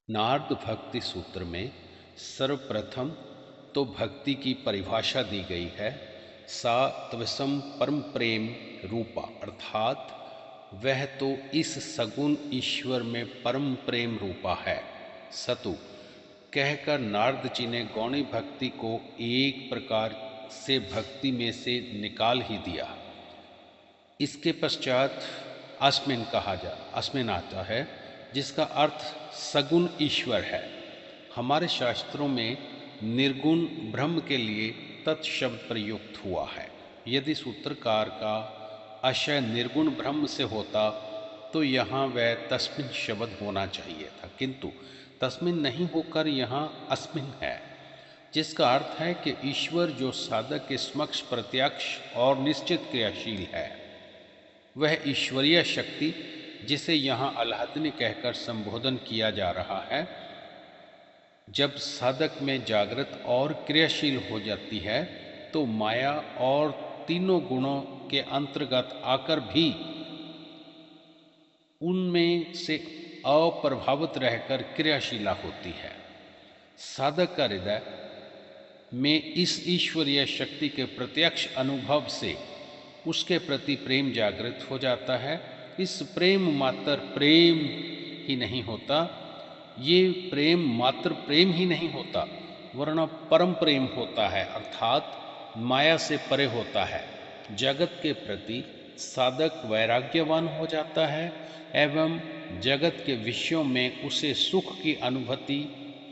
नारद भक्ति सूत्र में सर्वप्रथम तो भक्ति की परिभाषा दी गई है। सा त्वसम परम प्रेम रूपा, अर्थात वह तो इस सगुण ईश्वर में परम प्रेम रूपा है। सतु कहकर नारद जी ने गौणी भक्ति को एक प्रकार से भक्ति में से निकाल ही दिया। इसके पश्चात अस्मिन आता है, जिसका अर्थ सगुण ईश्वर है। हमारे शास्त्रों में निर्गुण ब्रह्म के लिए तत्शब्द प्रयुक्त हुआ है। यदि सूत्रकार का आशय निर्गुण ब्रह्म से होता तो यहाँ वह तस्मिन शब्द होना चाहिए था, किंतु तस्मिन नहीं होकर यहाँ अस्मिन है, जिसका अर्थ है कि ईश्वर जो साधक के समक्ष प्रत्यक्ष और निश्चित क्रियाशील है, वह ईश्वरीय शक्ति जिसे यहाँ अलाहदनी कहकर संबोधन किया जा रहा है, जब साधक में जागृत और क्रियाशील हो जाती है तो माया और तीनों गुणों के अंतर्गत आकर भी उनमें से अप्रभावित रहकर क्रियाशीला होती है। साधक का हृदय में इस ईश्वरीय शक्ति के प्रत्यक्ष अनुभव से उसके प्रति प्रेम जागृत हो जाता है। इस प्रेम मात्र प्रेम ही नहीं होता, ये प्रेम मात्र प्रेम ही नहीं होता, वरना परम प्रेम होता है, अर्थात माया से परे होता है। जगत के प्रति साधक वैराग्यवान हो जाता है एवं जगत के विषयों में उसे सुख की अनुभूति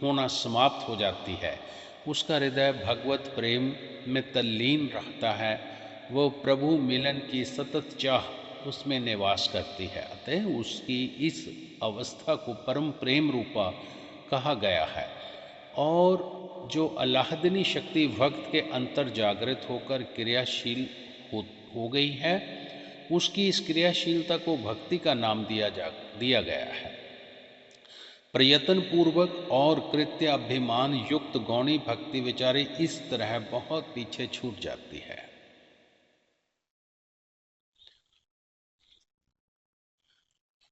होना समाप्त हो जाती है। उसका हृदय भगवत प्रेम में तल्लीन रहता है। वो प्रभु मिलन की सतत चाह उसमें निवास करती है। अतः उसकी इस अवस्था को परम प्रेम रूपा कहा गया है। और जो अलाहदनी शक्ति भक्त के अंतर जागृत होकर क्रियाशील हो गई है, उसकी इस क्रियाशीलता को भक्ति का नाम दिया गया है। प्रयत्न पूर्वक और कृत्य अभिमान युक्त गौणी भक्ति विचारी इस तरह बहुत पीछे छूट जाती है।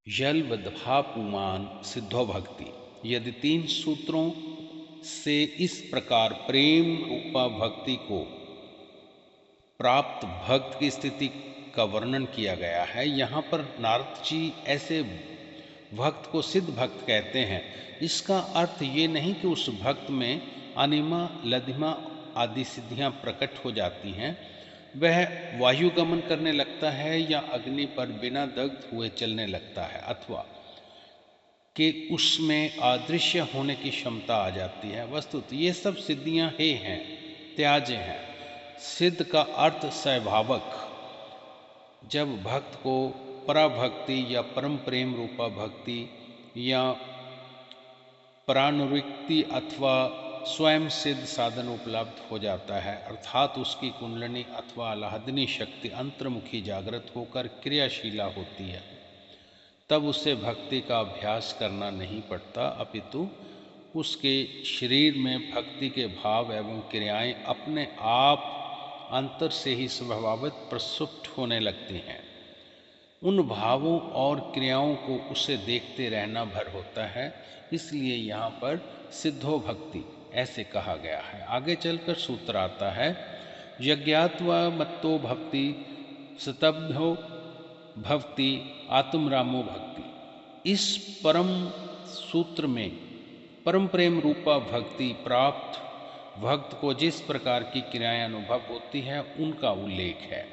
जल वदभा पुमान सिद्धो भक्ति, यदि 3 सूत्रों से इस प्रकार प्रेम रूपा भक्ति को प्राप्त भक्त की स्थिति का वर्णन किया गया है। यहाँ पर नारद जी ऐसे भक्त को सिद्ध भक्त कहते हैं। इसका अर्थ ये नहीं कि उस भक्त में अनिमा लधिमा आदि सिद्धियां प्रकट हो जाती हैं, वह वायुगमन करने लगता है या अग्नि पर बिना दग्ध हुए चलने लगता है, अथवा कि उसमें अदृश्य होने की क्षमता आ जाती है। वस्तुतः ये सब सिद्धियां ही हैं, त्याज्य हैं। सिद्ध का अर्थ स्वभावक। जब भक्त को पराभक्ति या परम प्रेम रूपा भक्ति या परानुरिक्ति अथवा स्वयं सिद्ध साधन उपलब्ध हो जाता है, अर्थात उसकी कुंडलिनी अथवा अलाहदनी शक्ति अंतर्मुखी जागृत होकर क्रियाशीला होती है, तब उसे भक्ति का अभ्यास करना नहीं पड़ता, अपितु उसके शरीर में भक्ति के भाव एवं क्रियाएं अपने आप अंतर से ही स्वभावित प्रसुप्त होने लगती हैं। उन भावों और क्रियाओं को उसे देखते रहना भर होता है, इसलिए यहाँ पर सिद्धो भक्ति ऐसे कहा गया है। आगे चलकर सूत्र आता है, यज्ञात्वा मत्तो भक्ति स्तब्धो भक्ति आत्मरामो भक्ति। इस परम सूत्र में परम प्रेम रूपा भक्ति प्राप्त भक्त को जिस प्रकार की क्रियाएं अनुभव होती है उनका उल्लेख है।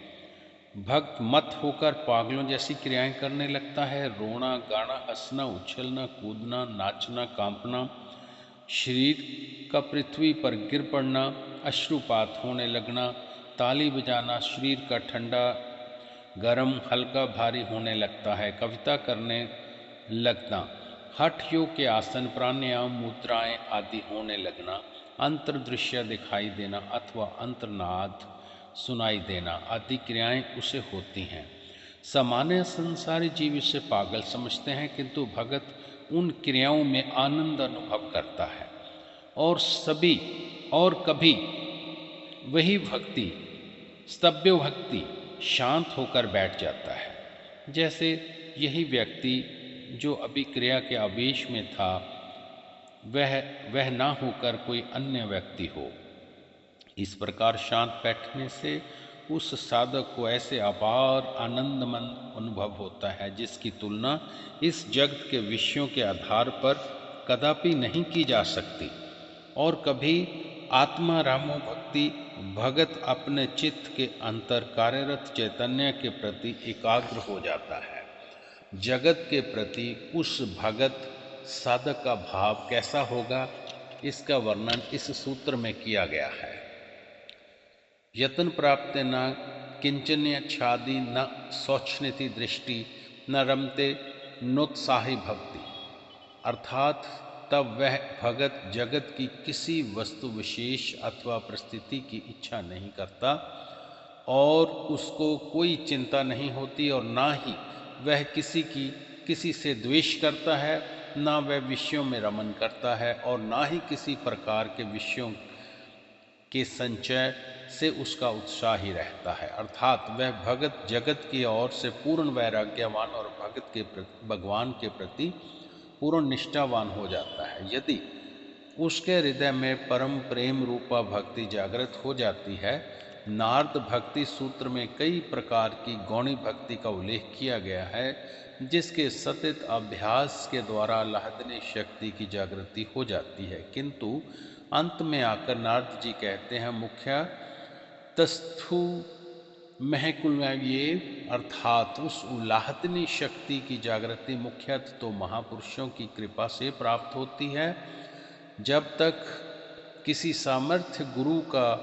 भक्त मत होकर पागलों जैसी क्रियाएं करने लगता है। रोना गाना, हंसना, उछलना, कूदना, नाचना, कांपना, शरीर का पृथ्वी पर गिर पड़ना, अश्रुपात होने लगना, ताली बजाना, शरीर का ठंडा गर्म हल्का भारी होने लगता है, कविता करने लगना, हठ योग के आसन, प्राणायाम, मुद्राएं आदि होने लगना, अंतर्दृश्य दिखाई देना अथवा अंतर्नाद सुनाई देना आदि क्रियाएं उसे होती हैं। सामान्य संसारी जीव इसे पागल समझते हैं, किंतु भगत उन क्रियाओं में आनंद अनुभव करता है और कभी वही भक्ति स्तब्ध भक्ति शांत होकर बैठ जाता है। जैसे यही व्यक्ति जो अभी क्रिया के आवेश में था वह वह ना होकर कोई अन्य व्यक्ति हो। इस प्रकार शांत बैठने से उस साधक को ऐसे अपार आनंदमंद अनुभव होता है जिसकी तुलना इस जगत के विषयों के आधार पर कदापि नहीं की जा सकती। और कभी आत्मा रामो भक्ति भगत अपने चित्त के अंतर कार्यरत चैतन्य के प्रति एकाग्र हो जाता है। जगत के प्रति उस भगत साधक का भाव कैसा होगा, इसका वर्णन इस सूत्र में किया गया है। यतन प्राप्त न किंचन्यच्छादि न शौचनीति दृष्टि न रमते नोत्साही भक्ति, अर्थात तब वह भगत जगत की किसी वस्तु विशेष अथवा परिस्थिति की इच्छा नहीं करता और उसको कोई चिंता नहीं होती, और ना ही वह किसी से द्वेष करता है, ना वह विषयों में रमन करता है, और ना ही किसी प्रकार के विषयों के संचय से उसका उत्साह ही रहता है। अर्थात वह भगत जगत की ओर से पूर्ण वैराग्यवान और भगवान के प्रति पूर्ण निष्ठावान हो जाता है। यदि उसके हृदय में परम प्रेम रूपा भक्ति जागृत हो जाती है। नारद भक्ति सूत्र में कई प्रकार की गौणी भक्ति का उल्लेख किया गया है, जिसके सतत अभ्यास के द्वारा आह्लादनी शक्ति की जागृति हो जाती है। किंतु अंत में आकर नारद जी कहते हैं, मुख्य तस्थु महकुलये, अर्थात उस उल्लाहदनी शक्ति की जागृति मुख्यतः तो महापुरुषों की कृपा से प्राप्त होती है। जब तक किसी सामर्थ्य गुरु का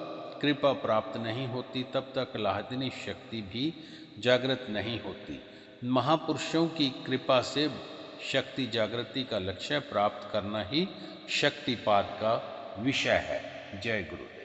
कृपा प्राप्त नहीं होती तब तक आह्लादनी शक्ति भी जागृत नहीं होती। महापुरुषों की कृपा से शक्ति जागृति का लक्ष्य प्राप्त करना ही शक्तिपात का विषय है। जय गुरु।